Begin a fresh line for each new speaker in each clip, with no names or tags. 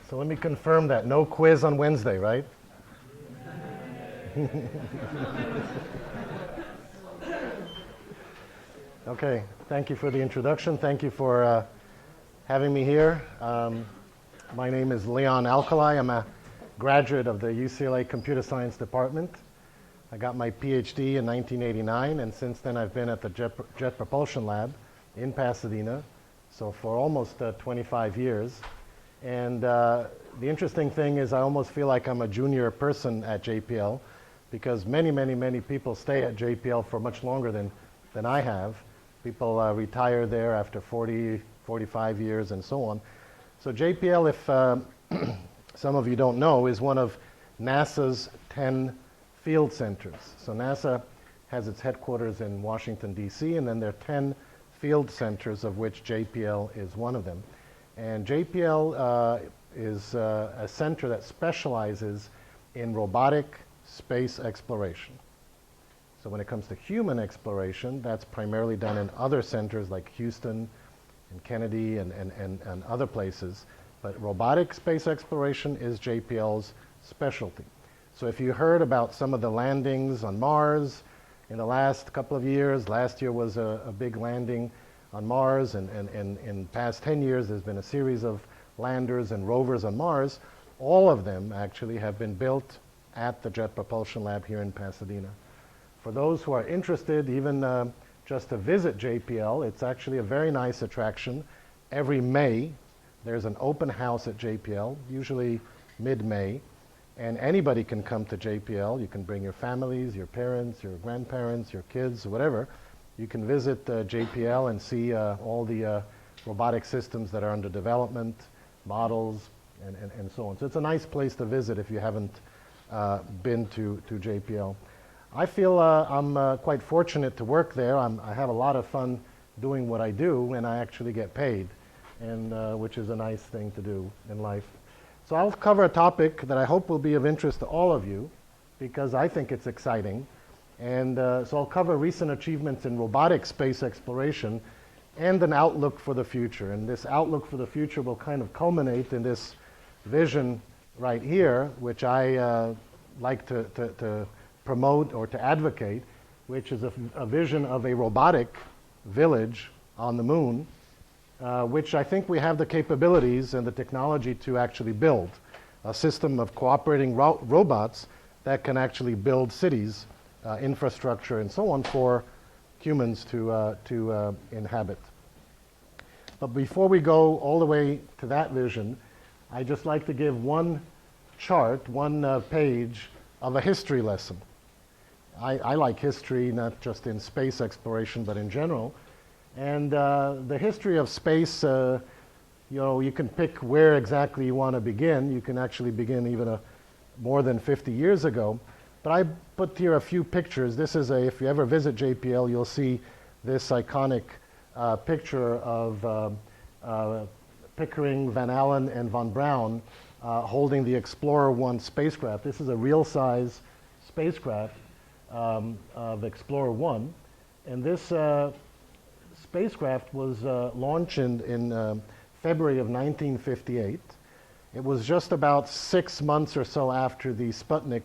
So let me confirm that. No quiz on Wednesday, right? Okay, thank you for the introduction. Thank you for having me here. My name is cs1alkalai. I'm a graduate of the UCLA Computer Science Department. I got my PhD in 1989, and since then I've been at the Jet Propulsion Lab in Pasadena, so for almost 25 years. And the interesting thing is I almost feel like I'm a junior person at JPL, because many people stay at JPL for much longer than I have. People retire there after 40, 45 years and so on. So JPL, if some of you don't know, is one of NASA's 10 field centers. So NASA has its headquarters in Washington, D.C., and then there are 10 field centers, of which JPL is one of them. And JPL is a center that specializes in robotic space exploration. So when it comes to human exploration, that's primarily done in other centers like Houston and Kennedy and other places. But robotic space exploration is JPL's specialty. So if you heard about some of the landings on Mars in the last couple of years, last year was a big landing on Mars, and in the past 10 years there's been a series of landers and rovers on Mars. All of them actually have been built at the Jet Propulsion Lab here in Pasadena. For those who are interested, even just to visit JPL, it's actually a very nice attraction. Every May, there's an open house at JPL, usually mid-May, and anybody can come to JPL. You can bring your families, your parents, your grandparents, your kids, whatever. You can visit JPL and see all the robotic systems that are under development, models, and so on. So it's a nice place to visit if you haven't been to JPL. I feel I'm quite fortunate to work there. I have a lot of fun doing what I do, and I actually get paid, and which is a nice thing to do in life. So I'll cover a topic that I hope will be of interest to all of you, because I think it's exciting. And so I'll cover recent achievements in robotic space exploration and an outlook for the future. And this outlook for the future will kind of culminate in this vision right here, which I like to promote or to advocate, which is a vision of a robotic village on the moon, which I think we have the capabilities and the technology to actually build a system of cooperating robots that can actually build cities, infrastructure, and so on for humans to inhabit. But before we go all the way to that vision, I'd just like to give one chart, one page of a history lesson. I like history, not just in space exploration, but in general. And the history of space, you can pick where exactly you want to begin. You can actually begin even more than 50 years ago. But I put here a few pictures. This is if you ever visit JPL, you'll see this iconic picture of Pickering, Van Allen, and von Braun holding the Explorer 1 spacecraft. This is a real-size spacecraft of Explorer 1. And this spacecraft was launched in February of 1958. It was just about 6 months or so after the Sputnik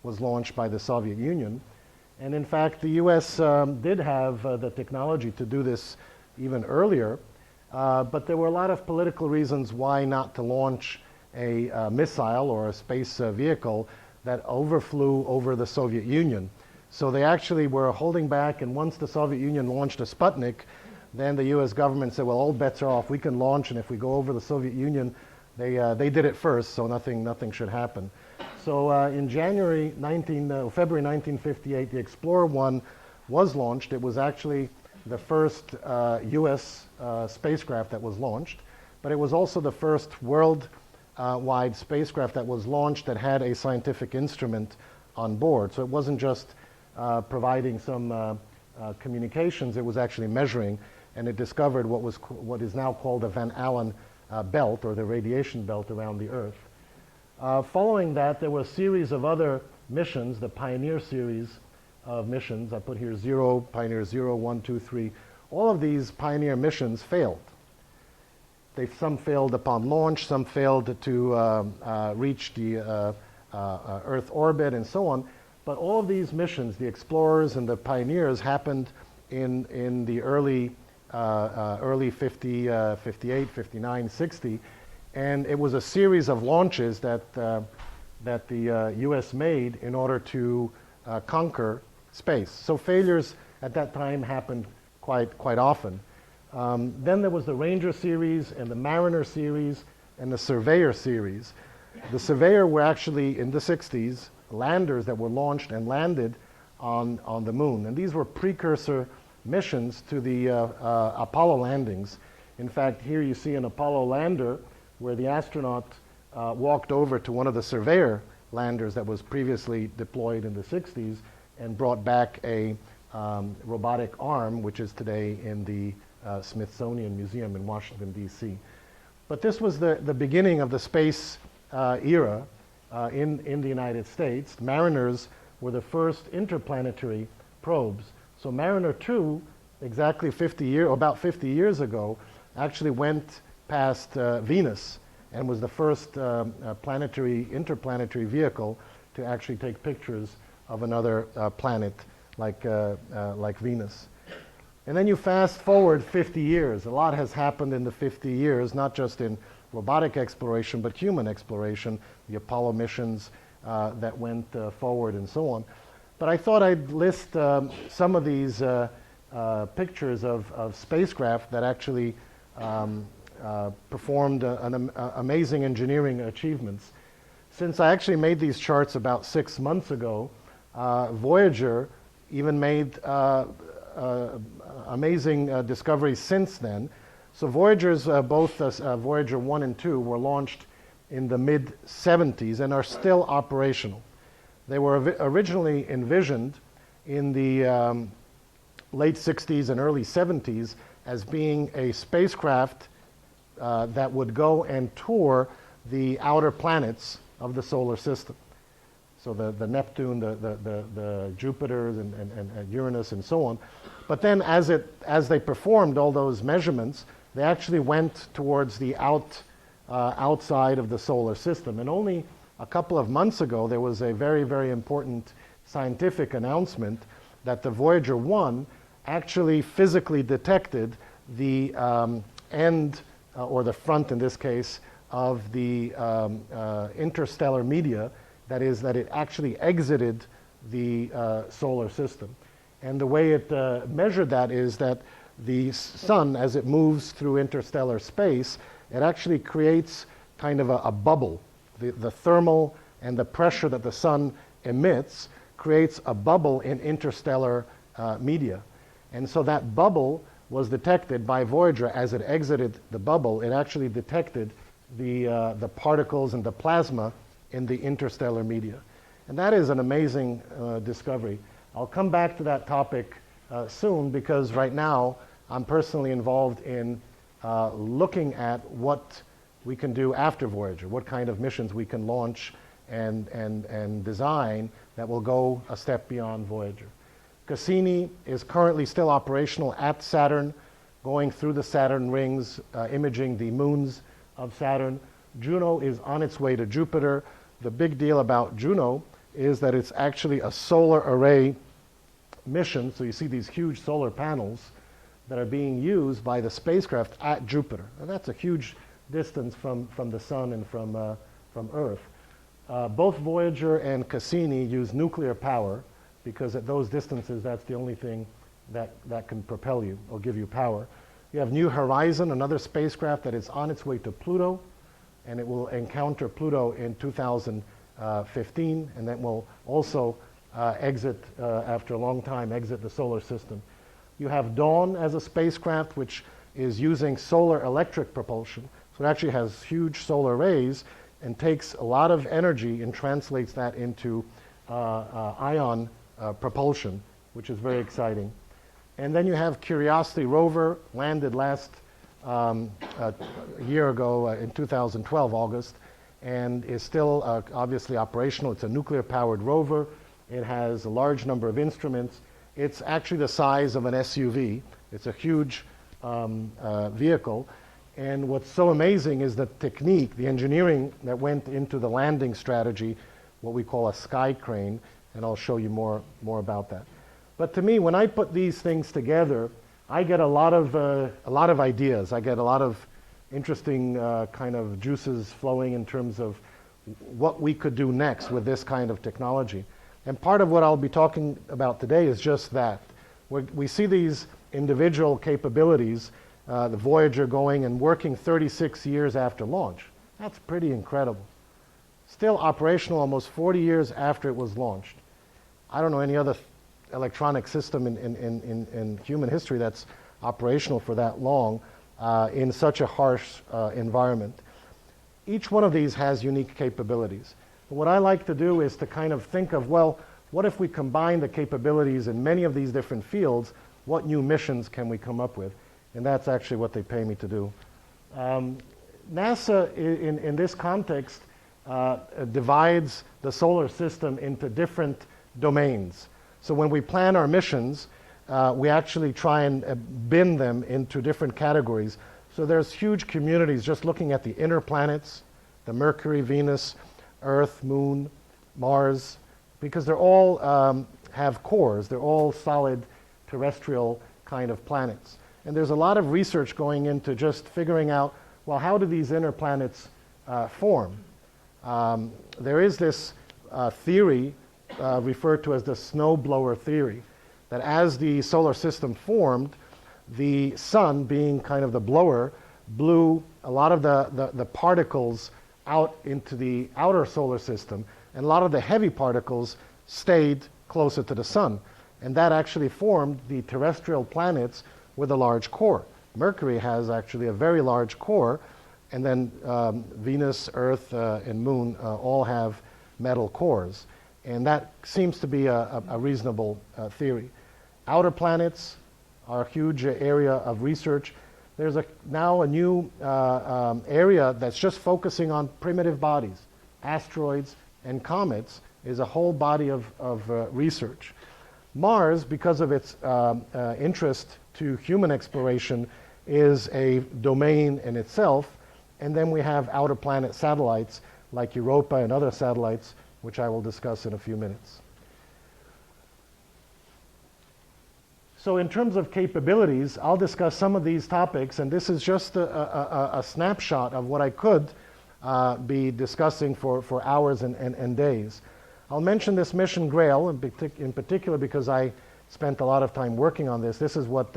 was launched by the Soviet Union. And in fact, the US did have the technology to do this even earlier, but there were a lot of political reasons why not to launch a missile or a space vehicle that overflew over the Soviet Union. So they actually were holding back, and once the Soviet Union launched a Sputnik, then the US government said, well, all bets are off. We can launch, and if we go over the Soviet Union, they did it first, so nothing should happen. So in February 1958, the Explorer 1 was launched. It was actually the first US spacecraft that was launched, but it was also the first world-wide spacecraft that was launched that had a scientific instrument on board. So it wasn't just providing some communications, it was actually measuring, and it discovered what is now called the Van Allen belt, or the radiation belt around the Earth. Following that, there were a series of other missions, the Pioneer series of missions. I put here Pioneer 0, 1, 2, 3. All of these Pioneer missions failed. Some failed upon launch, some failed to reach the Earth orbit, and so on. But all of these missions, the Explorers and the Pioneers, happened in the early 58, 59, 60. And it was a series of launches that the U.S. made in order to conquer space. So failures at that time happened quite often. Then there was the Ranger series and the Mariner series and the Surveyor series. The Surveyor were actually, in the 60s, landers that were launched and landed on the moon. And these were precursor missions to the Apollo landings. In fact, here you see an Apollo lander where the astronaut walked over to one of the Surveyor landers that was previously deployed in the 60s and brought back a robotic arm, which is today in the Smithsonian Museum in Washington, D.C. But this was the beginning of the space era in the United States. Mariners were the first interplanetary probes. So Mariner 2, exactly about 50 years ago, actually went past Venus and was the first interplanetary vehicle to actually take pictures of another planet like Venus. And then you fast forward 50 years. A lot has happened in the 50 years, not just in robotic exploration, but human exploration, the Apollo missions that went forward and so on. But I thought I'd list some of these pictures of spacecraft that actually performed amazing engineering achievements. Since I actually made these charts about 6 months ago, Voyager even made amazing discoveries since then. So Voyagers, both Voyager 1 and 2, were launched in the mid-70s and are still operational. They were originally envisioned in the late 60s and early 70s as being a spacecraft that would go and tour the outer planets of the solar system. So the Neptune, the Jupiter, and Uranus, and so on. But then as they performed all those measurements, they actually went towards the outside of the solar system. And only a couple of months ago, there was a very, very important scientific announcement that the Voyager 1 actually physically detected the end, or the front in this case, of the interstellar media. That is, that it actually exited the solar system. And the way it measured that is that the sun, as it moves through interstellar space, it actually creates kind of a bubble. The thermal and the pressure that the sun emits creates a bubble in interstellar media. And so that bubble was detected by Voyager. As it exited the bubble, it actually detected the particles and the plasma in the interstellar media. And that is an amazing discovery. I'll come back to that topic soon, because right now I'm personally involved in looking at what we can do after Voyager, what kind of missions we can launch and design that will go a step beyond Voyager. Cassini is currently still operational at Saturn, going through the Saturn rings, imaging the moons of Saturn. Juno is on its way to Jupiter. The big deal about Juno is that it's actually a solar array mission. So you see these huge solar panels that are being used by the spacecraft at Jupiter. And that's a huge distance from the sun and from Earth. Both Voyager and Cassini use nuclear power, because at those distances, that's the only thing that can propel you or give you power. You have New Horizon, another spacecraft that is on its way to Pluto, and it will encounter Pluto in 2015, and then will also exit, after a long time, exit the solar system. You have Dawn as a spacecraft, which is using solar electric propulsion. So it actually has huge solar rays and takes a lot of energy and translates that into ion propulsion, which is very exciting. And then you have Curiosity rover, landed last a year ago in 2012, August, and is still obviously operational. It's a nuclear-powered rover. It has a large number of instruments. It's actually the size of an SUV. It's a huge vehicle. And what's so amazing is the technique, the engineering that went into the landing strategy, what we call a sky crane, and I'll show you more about that. But to me, when I put these things together, I get a lot of ideas. I get a lot of interesting kind of juices flowing in terms of what we could do next with this kind of technology. And part of what I'll be talking about today is just that. We see these individual capabilities, the Voyager going and working 36 years after launch. That's pretty incredible. Still operational almost 40 years after it was launched. I don't know any other electronic system in human history that's operational for that long in such a harsh environment. Each one of these has unique capabilities. But what I like to do is to kind of think of, well, what if we combine the capabilities in many of these different fields? What new missions can we come up with? And that's actually what they pay me to do. NASA, in this context, divides the solar system into different domains. So when we plan our missions, we actually try and bin them into different categories. So there's huge communities just looking at the inner planets, the Mercury, Venus, Earth, Moon, Mars, because they're all have cores. They're all solid terrestrial kind of planets. And there's a lot of research going into just figuring out, well, how do these inner planets form? There is this theory referred to as the snowblower theory, that as the solar system formed, the sun, being kind of the blower, blew a lot of the particles out into the outer solar system, and a lot of the heavy particles stayed closer to the sun. And that actually formed the terrestrial planets with a large core. Mercury has actually a very large core, and then Venus, Earth, and Moon all have metal cores. And that seems to be a reasonable theory. Outer planets are a huge area of research. There's now a new area that's just focusing on primitive bodies. Asteroids and comets is a whole body of research. Mars, because of its interest to human exploration, is a domain in itself. And then we have outer planet satellites like Europa and other satellites, which I will discuss in a few minutes. So in terms of capabilities, I'll discuss some of these topics, and this is just a snapshot of what I could be discussing for hours and days. I'll mention this mission Grail in particular because I spent a lot of time working on this. This is what,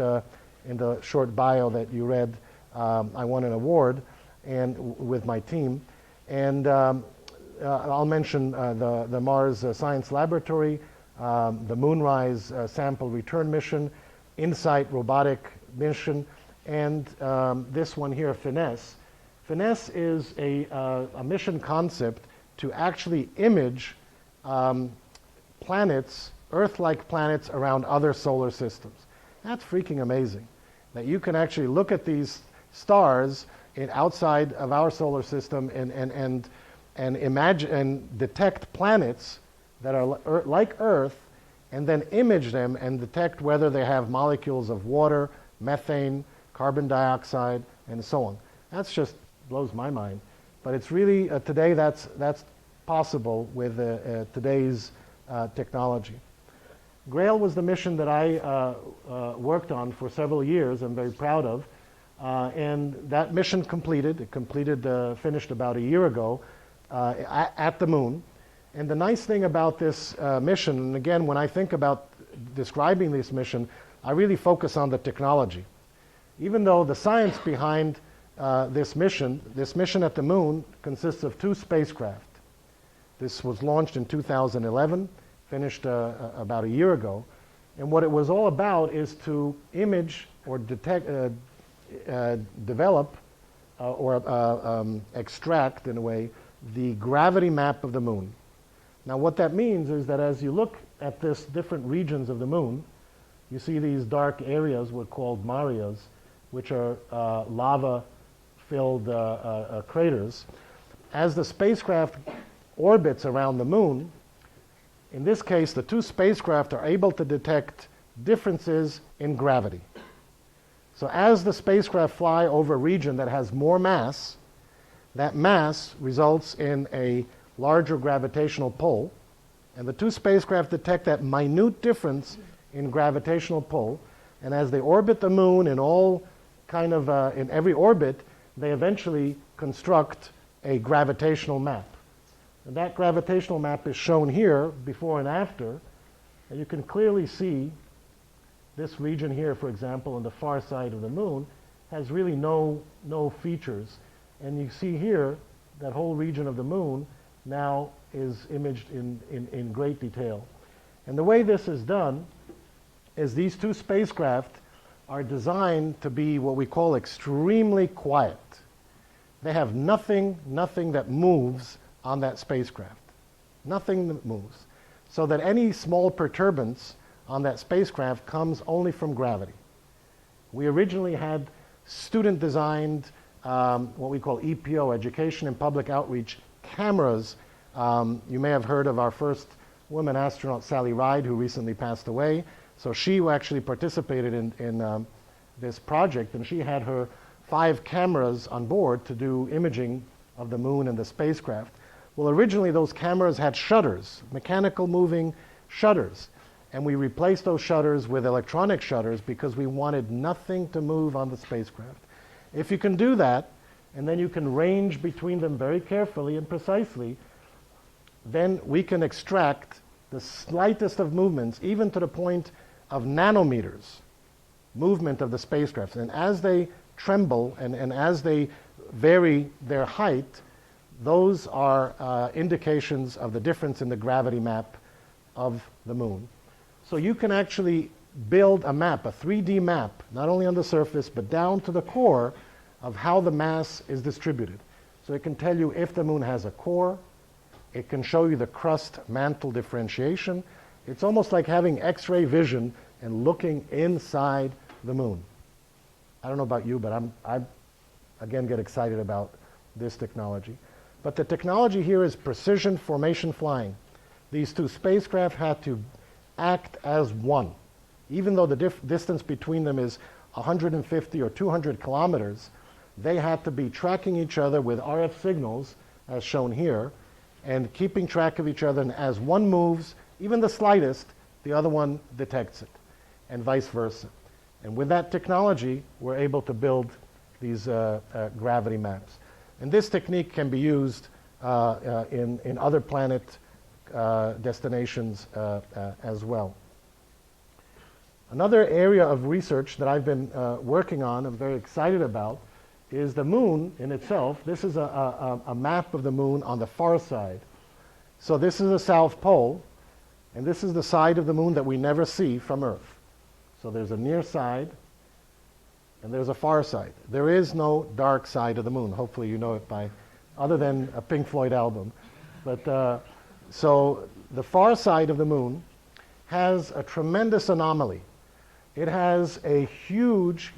in the short bio that you read, I won an award and with my team. And I'll mention the Mars Science Laboratory, the Moonrise Sample Return Mission, InSight Robotic Mission, and this one here, Finesse. Finesse is a mission concept to actually image planets, Earth-like planets around other solar systems. That's freaking amazing, that you can actually look at these stars outside of our solar system and imagine and detect planets that are like Earth, and then image them and detect whether they have molecules of water, methane, carbon dioxide, and so on. That's just blows my mind. But it's really, today that's possible with today's technology. Grail was the mission that I worked on for several years. I'm very proud of. And that mission completed. It finished about a year ago at the moon. And the nice thing about this mission, and again, when I think about describing this mission, I really focus on the technology. Even though the science behind this mission at the moon consists of 2 spacecraft. This was launched in 2011, finished about a year ago. And what it was all about is to image or detect, develop or extract, in a way, the gravity map of the moon. Now what that means is that as you look at this different regions of the moon, you see these dark areas were called marias, which are lava-filled craters. As the spacecraft orbits around the moon, in this case, the 2 spacecraft are able to detect differences in gravity. So as the spacecraft fly over a region that has more mass, that mass results in a larger gravitational pull, and the two spacecraft detect that minute difference in gravitational pull, and as they orbit the moon in in every orbit, they eventually construct a gravitational map. And that gravitational map is shown here, before and after, and you can clearly see this region here, for example, on the far side of the moon, has really no features. And you see here, that whole region of the moon now is imaged in great detail. And the way this is done is these two spacecraft are designed to be what we call extremely quiet. They have nothing that moves on that spacecraft. Nothing that moves. So that any small perturbance on that spacecraft comes only from gravity. We originally had student-designed, what we call EPO, Education and Public Outreach, cameras. You may have heard of our first woman astronaut, Sally Ride, who recently passed away. So she actually participated in this project, and she had her 5 cameras on board to do imaging of the moon and the spacecraft. Well, originally those cameras had shutters, mechanical moving shutters, and we replaced those shutters with electronic shutters because we wanted nothing to move on the spacecraft. If you can do that, and then you can range between them very carefully and precisely, then we can extract the slightest of movements, even to the point of nanometers, movement of the spacecraft. And as they tremble and as they vary their height, those are indications of the difference in the gravity map of the moon. So you can actually build a map, a 3D map, not only on the surface, but down to the core of how the mass is distributed. So it can tell you if the moon has a core. It can show you the crust-mantle differentiation. It's almost like having X-ray vision and looking inside the moon. I don't know about you, but I again get excited about this technology. But the technology here is precision formation flying. These two spacecraft had to act as one. Even though the distance between them is 150 or 200 kilometers, they had to be tracking each other with RF signals, as shown here, and keeping track of each other. And as one moves, even the slightest, the other one detects it, and vice versa. And with that technology, we're able to build these gravity maps. And this technique can be used in other planet destinations as well. Another area of research that I've been working on, I'm very excited about, is the moon in itself. This is a map of the moon on the far side. So this is the South Pole, and this is the side of the moon that we never see from Earth. So there's a near side, and there's a far side. There is no dark side of the moon. Hopefully you know it by, other than a Pink Floyd album. But so the far side of the moon has a tremendous anomaly. It has a huge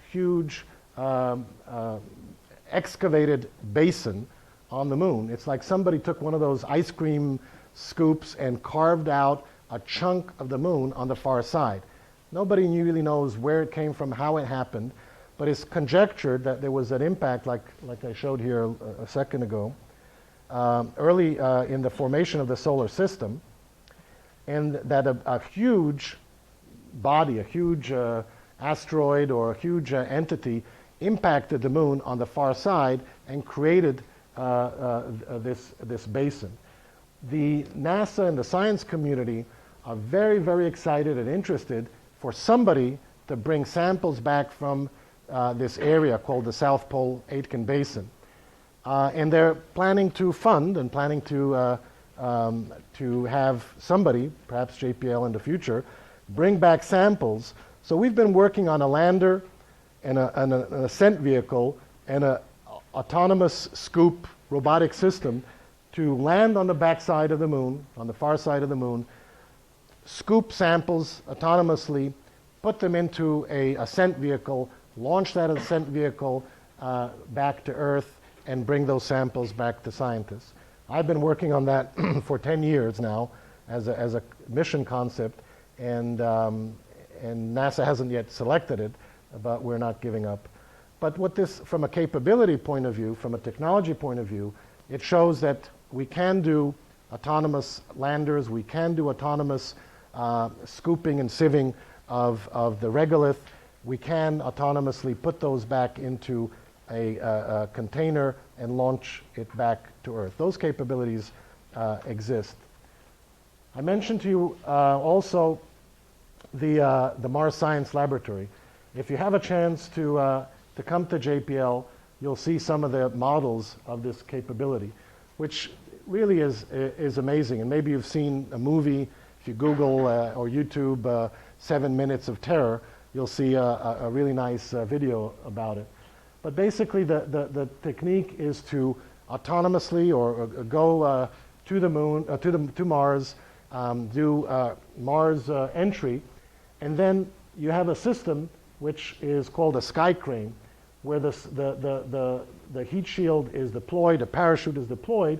excavated basin on the moon. It's like somebody took one of those ice cream scoops and carved out a chunk of the moon on the far side. Nobody really knows where it came from, how it happened, but it's conjectured that there was an impact, like I showed here a second ago, early in the formation of the solar system, and that a huge body, a huge asteroid or a huge entity impacted the moon on the far side and created this basin. The NASA and the science community are very excited and interested for somebody to bring samples back from this area called the South Pole Aitken Basin. And they're planning to fund and planning to have somebody, perhaps JPL in the future, bring back samples. So we've been working on a lander and an ascent vehicle and an autonomous scoop robotic system to land on the backside of the moon, on the far side of the moon, scoop samples autonomously, put them into an ascent vehicle, launch that ascent vehicle back to Earth, and bring those samples back to scientists. I've been working on that for 10 years now as a mission concept, and NASA hasn't yet selected it, but we're not giving up. But what this, from a capability point of view, from a technology point of view, it shows that we can do autonomous landers, we can do autonomous scooping and sieving of the regolith. We can autonomously put those back into a container and launch it back to Earth. Those capabilities exist. I mentioned to you also the Mars Science Laboratory. If you have a chance to come to JPL, you'll see some of the models of this capability, which really is amazing. And maybe you've seen a movie. If you Google or YouTube 7 Minutes of Terror, you'll see a really nice video about it. But basically, the technique is to autonomously or go to the moon, to Mars, do Mars entry, and then you have a system which is called a sky crane, where the heat shield is deployed, a parachute is deployed,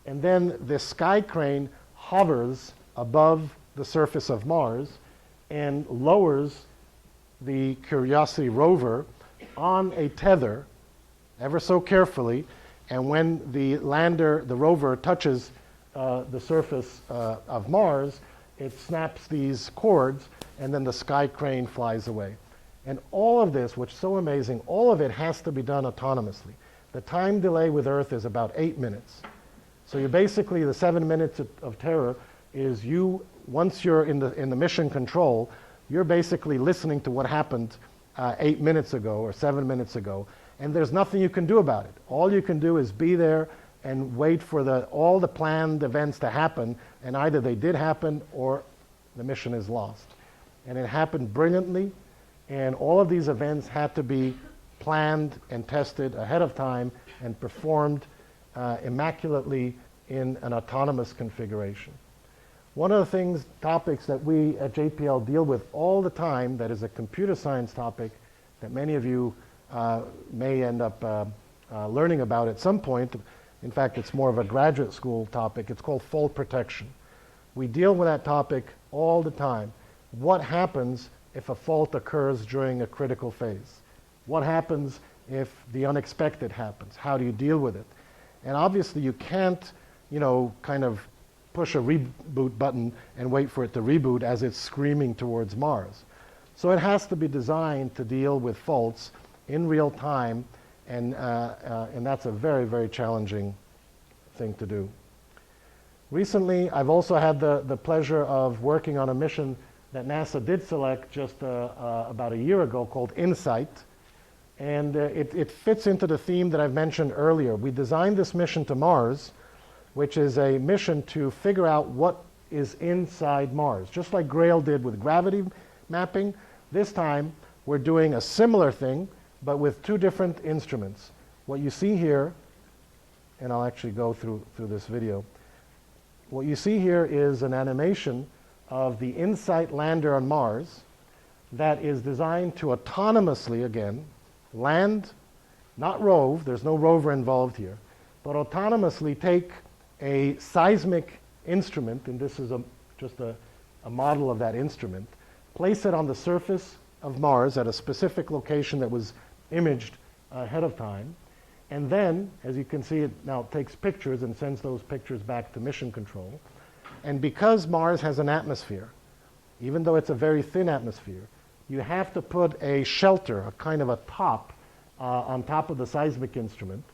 and then the sky crane hovers above the surface of Mars and lowers the Curiosity rover on a tether ever so carefully, and when the lander, the rover, touches the surface of Mars, it snaps these cords, and then the sky crane flies away. And all of this, which is so amazing, all of it has to be done autonomously. The time delay with Earth is about 8 minutes. So you basically, the 7 minutes of terror is you, once you're in the mission control, you're basically listening to what happened 8 minutes ago or 7 minutes ago, and there's nothing you can do about it. All you can do is be there and wait for all the planned events to happen, and either they did happen or the mission is lost. And it happened brilliantly, and all of these events had to be planned and tested ahead of time and performed immaculately in an autonomous configuration. One of the topics that we at JPL deal with all the time that is a computer science topic that many of you may end up learning about at some point. In fact, it's more of a graduate school topic. It's called fault protection. We deal with that topic all the time. What happens if a fault occurs during a critical phase? What happens if the unexpected happens? How do you deal with it? And obviously you can't, kind of push a reboot button and wait for it to reboot as it's screaming towards Mars. So it has to be designed to deal with faults in real time, and that's a very, very challenging thing to do. Recently, I've also had the pleasure of working on a mission that NASA did select just about a year ago called InSight, and it fits into the theme that I've mentioned earlier. We designed this mission to Mars, which is a mission to figure out what is inside Mars. Just like Grail did with gravity mapping, this time we're doing a similar thing, but with two different instruments. What you see here, and I'll actually go through this video, what you see here is an animation of the InSight lander on Mars that is designed to autonomously, again, land, not rove, there's no rover involved here, but autonomously take a seismic instrument, and this is just a model of that instrument, place it on the surface of Mars at a specific location that was imaged ahead of time, and then, as you can see, it now takes pictures and sends those pictures back to mission control. And because Mars has an atmosphere, even though it's a very thin atmosphere, you have to put a shelter, a kind of a top, on top of the seismic instrument.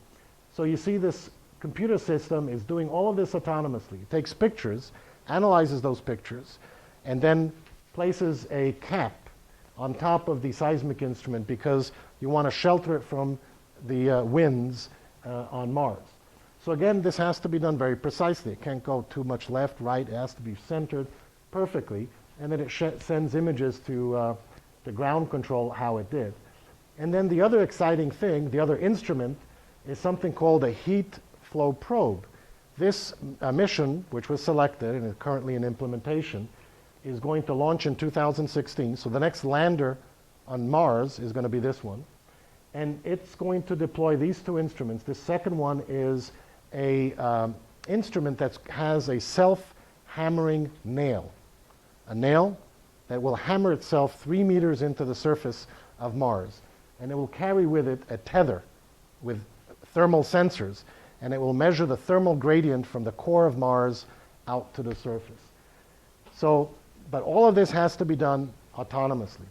So you see this computer system is doing all of this autonomously. It takes pictures, analyzes those pictures, and then places a cap on top of the seismic instrument because you want to shelter it from the winds on Mars. So again, this has to be done very precisely. It can't go too much left, right. It has to be centered perfectly, and then it sends images to the ground control how it did. And then the other exciting thing, the other instrument, is something called a heat flow probe. This mission, which was selected and is currently in implementation, is going to launch in 2016. So the next lander on Mars is going to be this one. And it's going to deploy these two instruments. The second one is a instrument that has a self-hammering nail. A nail that will hammer itself 3 meters into the surface of Mars. And it will carry with it a tether with thermal sensors, and it will measure the thermal gradient from the core of Mars out to the surface. So, but all of this has to be done autonomously.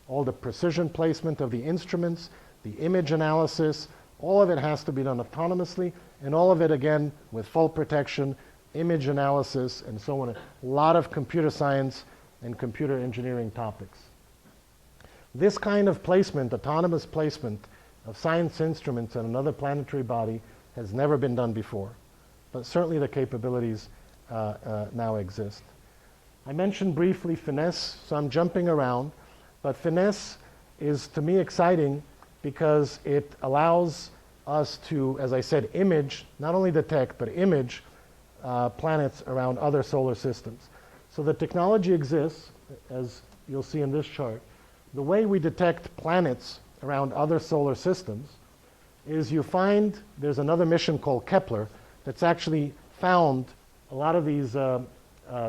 All the precision placement of the instruments, the image analysis, all of it has to be done autonomously, and all of it, again, with full protection, image analysis, and so on. A lot of computer science and computer engineering topics. This kind of placement, autonomous placement of science instruments on another planetary body has never been done before, but certainly the capabilities now exist. I mentioned briefly finesse, so I'm jumping around, but finesse is, to me, exciting because it allows us to, as I said, image, not only detect, but image planets around other solar systems. So the technology exists, as you'll see in this chart. The way we detect planets around other solar systems is you find there's another mission called Kepler that's actually found a lot of these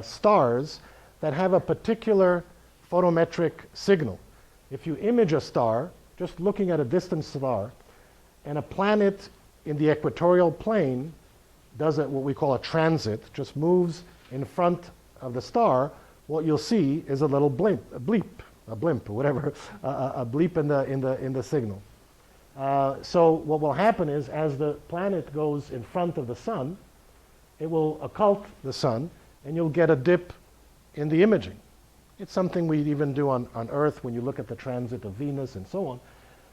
stars that have a particular photometric signal. If you image a star, just looking at a distant star, and a planet in the equatorial plane does what we call a transit, just moves in front of the star, what you'll see is a little blimp, a blimp, or whatever, a bleep in the signal. So what will happen is, as the planet goes in front of the sun, it will occult the sun, and you'll get a dip in the imaging. It's something we even do on Earth when you look at the transit of Venus and so on.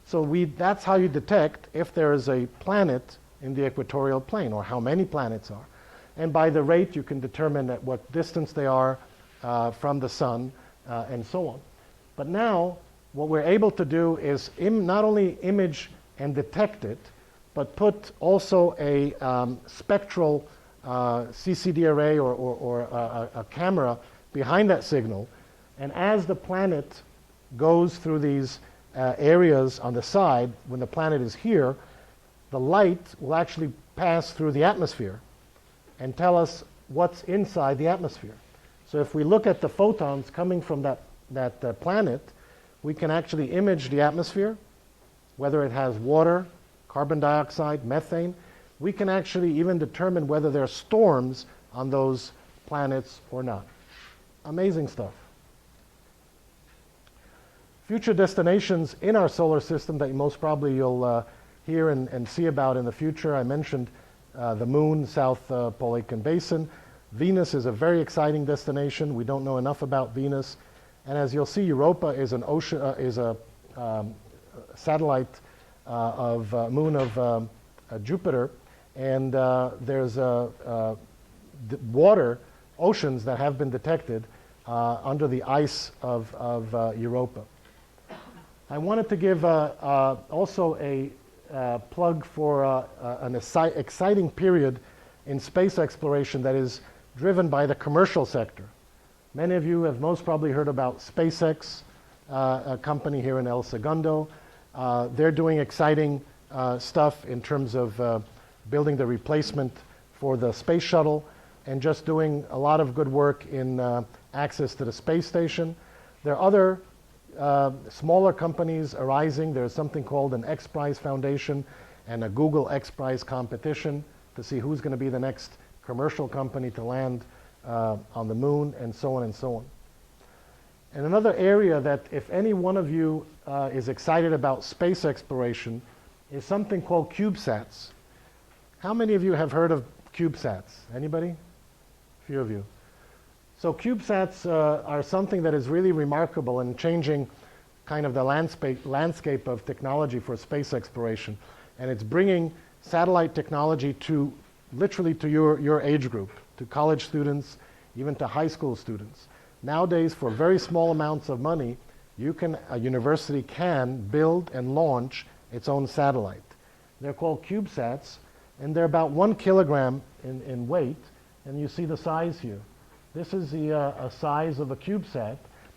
So that's how you detect if there is a planet in the equatorial plane, or how many planets are. And by the rate, you can determine at what distance they are from the sun, and so on. But now, what we're able to do is not only image and detect it, but put also a spectral CCD array or a camera behind that signal. And as the planet goes through these areas on the side, when the planet is here, the light will actually pass through the atmosphere and tell us what's inside the atmosphere. So if we look at the photons coming from that planet, we can actually image the atmosphere, whether it has water, carbon dioxide, methane. We can actually even determine whether there are storms on those planets or not. Amazing stuff. Future destinations in our solar system that most probably you'll hear and see about in the future. I mentioned the moon, South Pole Aitken Basin. Venus is a very exciting destination. We don't know enough about Venus. And as you'll see, Europa is an ocean, is a satellite moon of Jupiter, and there's water, oceans that have been detected under the ice of Europa. I wanted to give also a plug for an exciting period in space exploration that is driven by the commercial sector. Many of you have most probably heard about SpaceX, a company here in El Segundo. They're doing exciting stuff in terms of building the replacement for the space shuttle and just doing a lot of good work in access to the space station. There are other smaller companies arising. There's something called an X Prize Foundation and a Google X Prize competition to see who's going to be the next commercial company to land on the moon, and so on and so on. And another area that if any one of you is excited about space exploration is something called CubeSats. How many of you have heard of CubeSats? Anybody? A few of you. So CubeSats are something that is really remarkable in changing kind of the landscape of technology for space exploration. And it's bringing satellite technology to literally to your age group, to college students, even to high school students. Nowadays, for very small amounts of money, a university can build and launch its own satellite. They're called CubeSats, and they're about 1 kilogram in weight, and you see the size here. This is the size of a CubeSat.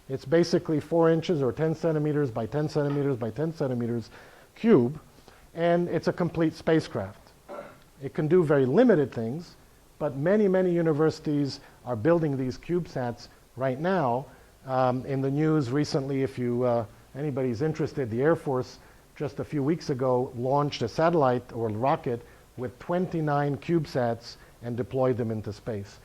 It's basically 4 inches or 10 centimeters by 10 centimeters by 10 centimeters cube, and it's a complete spacecraft. It can do very limited things, but many, many universities are building these CubeSats right now. In the news recently, if you anybody's interested, the Air Force just a few weeks ago launched a satellite or rocket with 29 CubeSats and deployed them into space.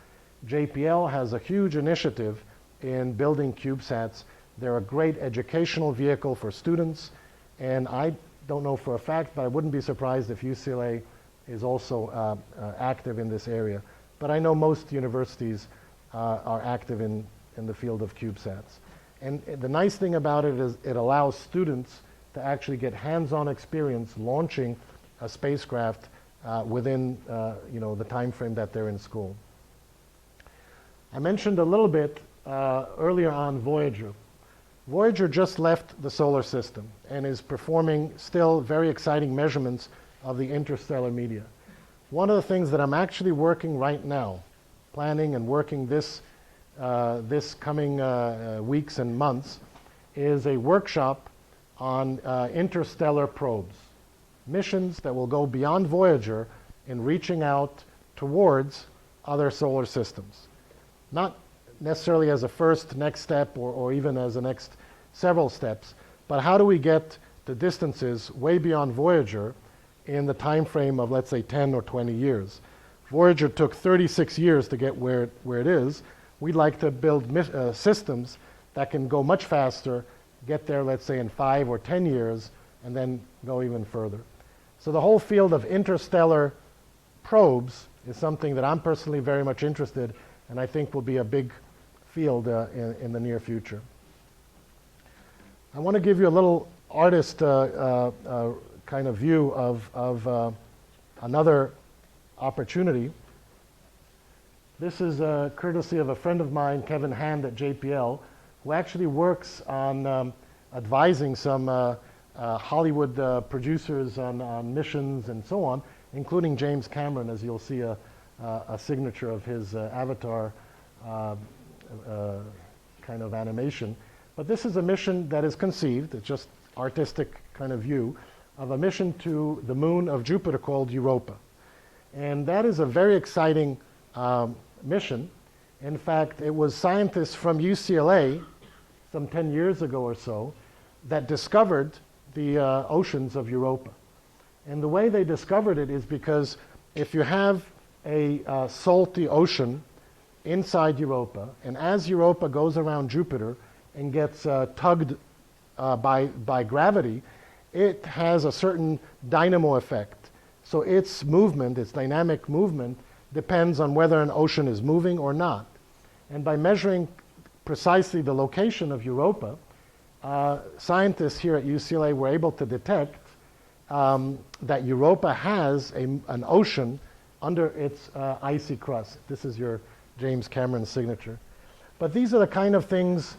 JPL has a huge initiative in building CubeSats. They're a great educational vehicle for students, and I don't know for a fact, but I wouldn't be surprised if UCLA is also active in this area. But I know most universities are active in the field of CubeSats. And the nice thing about it is it allows students to actually get hands-on experience launching a spacecraft within the time frame that they're in school. I mentioned a little bit earlier on Voyager. Voyager just left the solar system and is performing still very exciting measurements of the interstellar media. One of the things that I'm actually working right now, planning and working this coming weeks and months, is a workshop on interstellar probes, missions that will go beyond Voyager in reaching out towards other solar systems. Not necessarily as a first next step or even as the next several steps, but how do we get the distances way beyond Voyager in the time frame of, let's say, 10 or 20 years. Voyager took 36 years to get where it is. We'd like to build systems that can go much faster, get there, let's say, in 5 or 10 years, and then go even further. So the whole field of interstellar probes is something that I'm personally very much interested in, and I think will be a big field in the near future. I want to give you a little artist kind of view of another opportunity. This is courtesy of a friend of mine, Kevin Hand at JPL, who actually works on advising some Hollywood producers on missions and so on, including James Cameron, as you'll see a signature of his avatar kind of animation. But this is a mission that is conceived, it's just artistic kind of view, of a mission to the moon of Jupiter called Europa. And that is a very exciting mission. In fact, it was scientists from UCLA some 10 years ago or so that discovered the oceans of Europa. And the way they discovered it is because if you have a salty ocean inside Europa, and as Europa goes around Jupiter and gets tugged by gravity, it has a certain dynamo effect. So its movement, its dynamic movement, depends on whether an ocean is moving or not. And by measuring precisely the location of Europa, scientists here at UCLA were able to detect that Europa has an ocean under its icy crust. This is your James Cameron signature. But these are the kind of things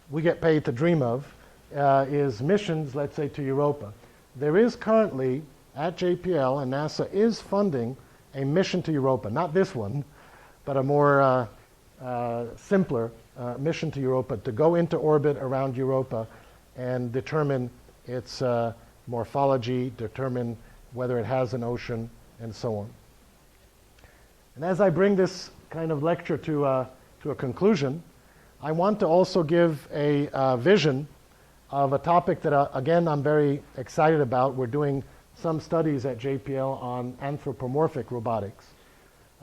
we get paid to dream of, is missions, let's say, to Europa. There is currently, at JPL, and NASA is funding a mission to Europa. Not this one, but a more simpler mission to Europa, to go into orbit around Europa and determine its morphology, determine whether it has an ocean, and so on. And as I bring this kind of lecture to a conclusion, I want to also give a vision of a topic that, again, I'm very excited about. We're doing some studies at JPL on anthropomorphic robotics.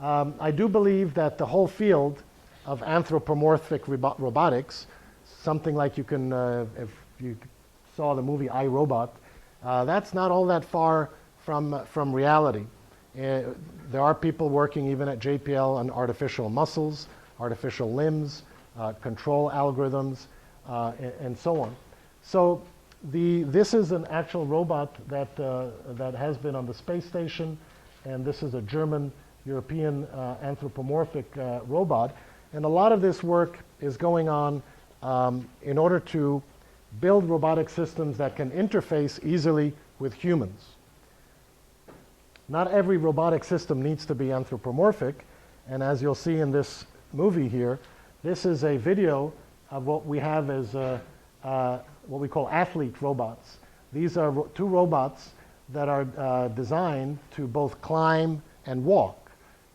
I do believe that the whole field of anthropomorphic robotics, something like you can, if you saw the movie I, Robot, that's not all that far from reality. There are people working even at JPL on artificial muscles, artificial limbs, control algorithms, and so on. So this is an actual robot that has been on the space station, and this is a German European anthropomorphic robot. And a lot of this work is going on in order to build robotic systems that can interface easily with humans. Not every robotic system needs to be anthropomorphic, and as you'll see in this movie here, this is a video of what we have as what we call athlete robots. These are two robots that are designed to both climb and walk.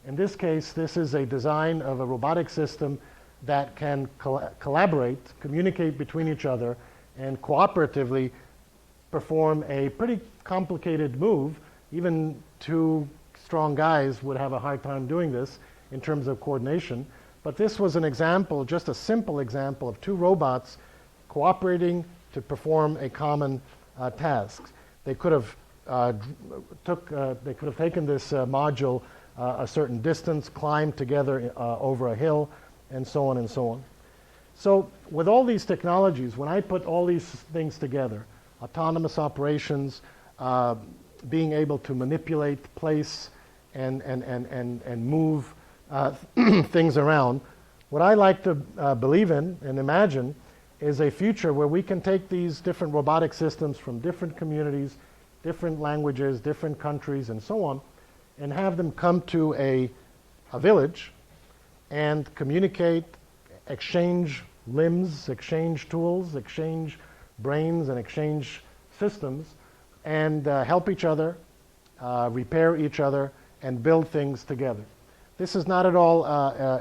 In this case, this is a design of a robotic system that can collaborate, communicate between each other, and cooperatively perform a pretty complicated move. Even two strong guys would have a hard time doing this in terms of coordination. But this was an example, just a simple example of two robots cooperating to perform a common task. They could have taken this module a certain distance, climbed together over a hill, and so on and so on. So with all these technologies, when I put all these things together, autonomous operations, being able to manipulate, place, and move things around, what I like to believe in and imagine is a future where we can take these different robotic systems from different communities, different languages, different countries, and so on, and have them come to a village and communicate, exchange limbs, exchange tools, exchange brains, and exchange systems, and help each other, repair each other, and build things together. This is not at all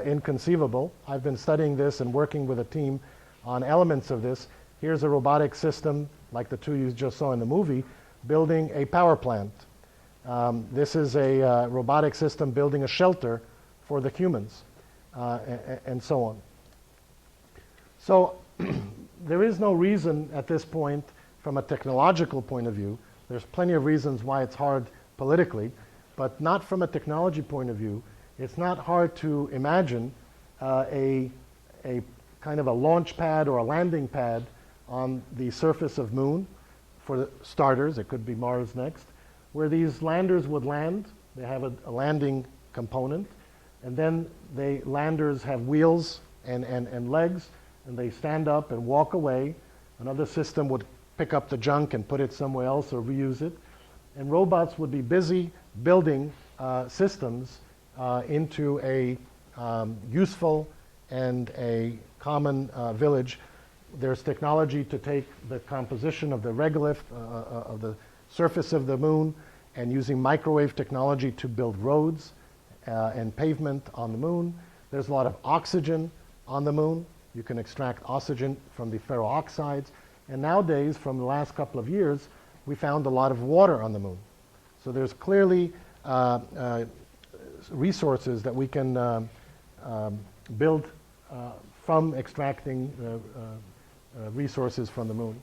inconceivable. I've been studying this and working with a team on elements of this. Here's a robotic system, like the two you just saw in the movie, building a power plant. This is a robotic system building a shelter for the humans, and so on. So there is no reason at this point, from a technological point of view, there's plenty of reasons why it's hard politically, but not from a technology point of view. It's not hard to imagine a kind of a launch pad or a landing pad on the surface of Moon, for the starters. It could be Mars next, where these landers would land. They have a landing component, and then the landers have wheels and legs, and they stand up and walk away. Another system would pick up the junk and put it somewhere else or reuse it. And robots would be busy building systems into a useful and a common village. There's technology to take the composition of the regolith of the surface of the Moon, and using microwave technology to build roads and pavement on the Moon. There's a lot of oxygen on the Moon. You can extract oxygen from the ferrooxides. And nowadays, from the last couple of years, we found a lot of water on the Moon. So there's clearly resources that we can build from extracting resources from the Moon.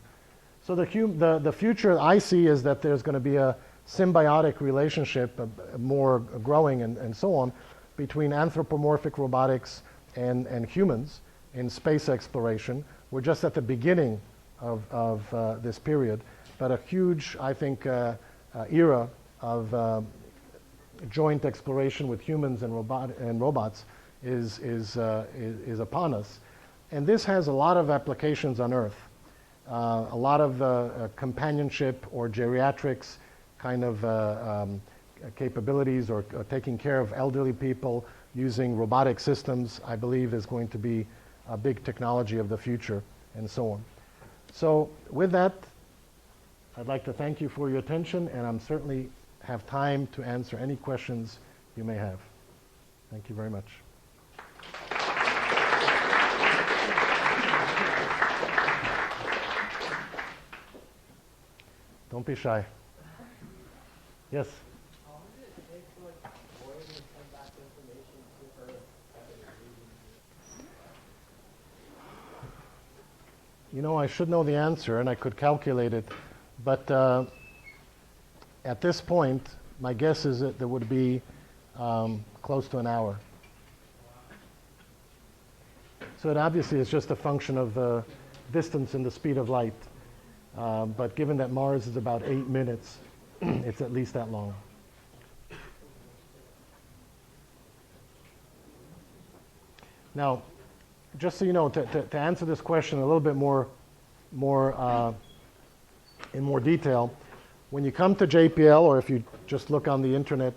So the future I see is that there's going to be a symbiotic relationship, more growing and so on, between anthropomorphic robotics and humans in space exploration. We're just at the beginning of this period, but a huge, I think, era of joint exploration with humans and robots is upon us. And this has a lot of applications on Earth, a lot of companionship or geriatrics kind of capabilities, or taking care of elderly people using robotic systems, I believe is going to be a big technology of the future, and so on. So with that, I'd like to thank you for your attention, and I'm certainly have time to answer any questions you may have. Thank you very much. Don't be shy. Yes?
How long did it take to void and send back information to Earth after reading it?
You know, I should know the answer, and I could calculate it, but at this point, my guess is that there would be close to an hour. So it obviously is just a function of distance and the speed of light. But given that Mars is about 8 minutes, it's at least that long. Now, just so you know, to answer this question a little bit more in more detail, when you come to JPL, or if you just look on the internet,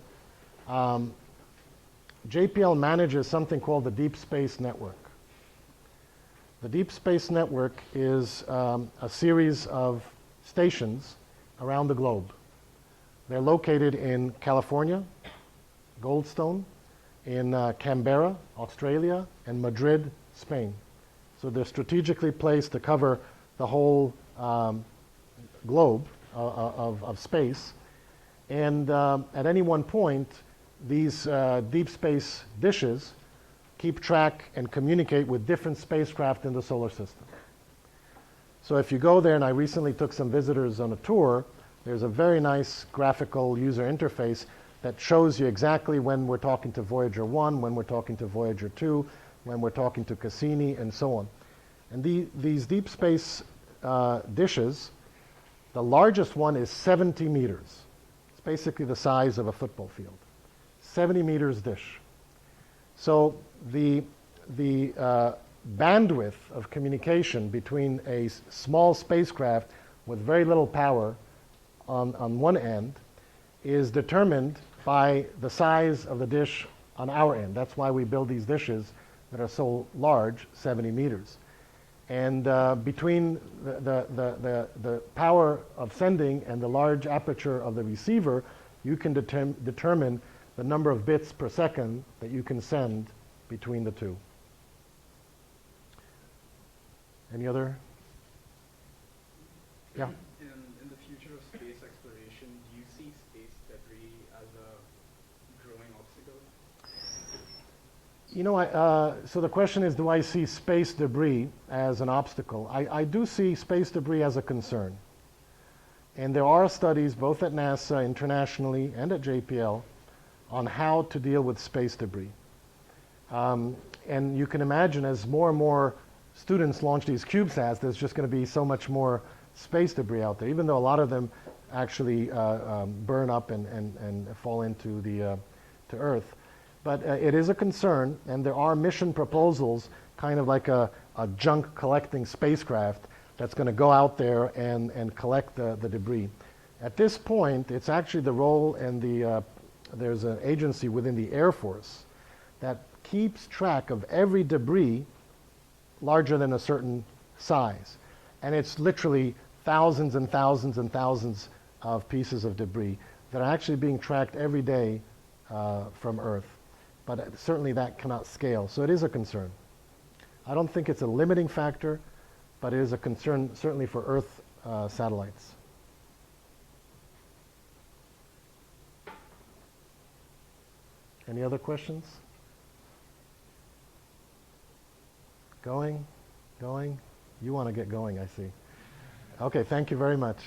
JPL manages something called the Deep Space Network. The Deep Space Network is a series of stations around the globe. They're located in California, Goldstone, in Canberra, Australia, and Madrid, Spain. So they're strategically placed to cover the whole globe of space. And at any one point, these deep space dishes keep track and communicate with different spacecraft in the solar system. So if you go there, and I recently took some visitors on a tour, there's a very nice graphical user interface that shows you exactly when we're talking to Voyager 1, when we're talking to Voyager 2, when we're talking to Cassini, and so on. And these deep space dishes, the largest one is 70 meters. It's basically the size of a football field. 70 meters dish. So the bandwidth of communication between a small spacecraft with very little power on one end is determined by the size of the dish on our end. That's why we build these dishes that are so large, 70 meters. And between the power of sending and the large aperture of the receiver, you can determine the number of bits per second that you can send between the two. Any other? Yeah.
In the future of space exploration, do you see space debris as a growing obstacle?
You know, so the question is, do I see space debris as an obstacle? I do see space debris as a concern. And there are studies, both at NASA internationally and at JPL, on how to deal with space debris. And you can imagine as more and more students launch these CubeSats, there's just going to be so much more space debris out there, even though a lot of them actually burn up and fall into to Earth. But it is a concern, and there are mission proposals, kind of like a junk collecting spacecraft that's going to go out there and collect the debris. At this point, it's actually the role, and there's an agency within the Air Force that keeps track of every debris larger than a certain size. And it's literally thousands and thousands and thousands of pieces of debris that are actually being tracked every day from Earth. But certainly that cannot scale. So it is a concern. I don't think it's a limiting factor, but it is a concern certainly for Earth satellites. Any other questions? Going? You want to get going, I see. Okay, thank you very much.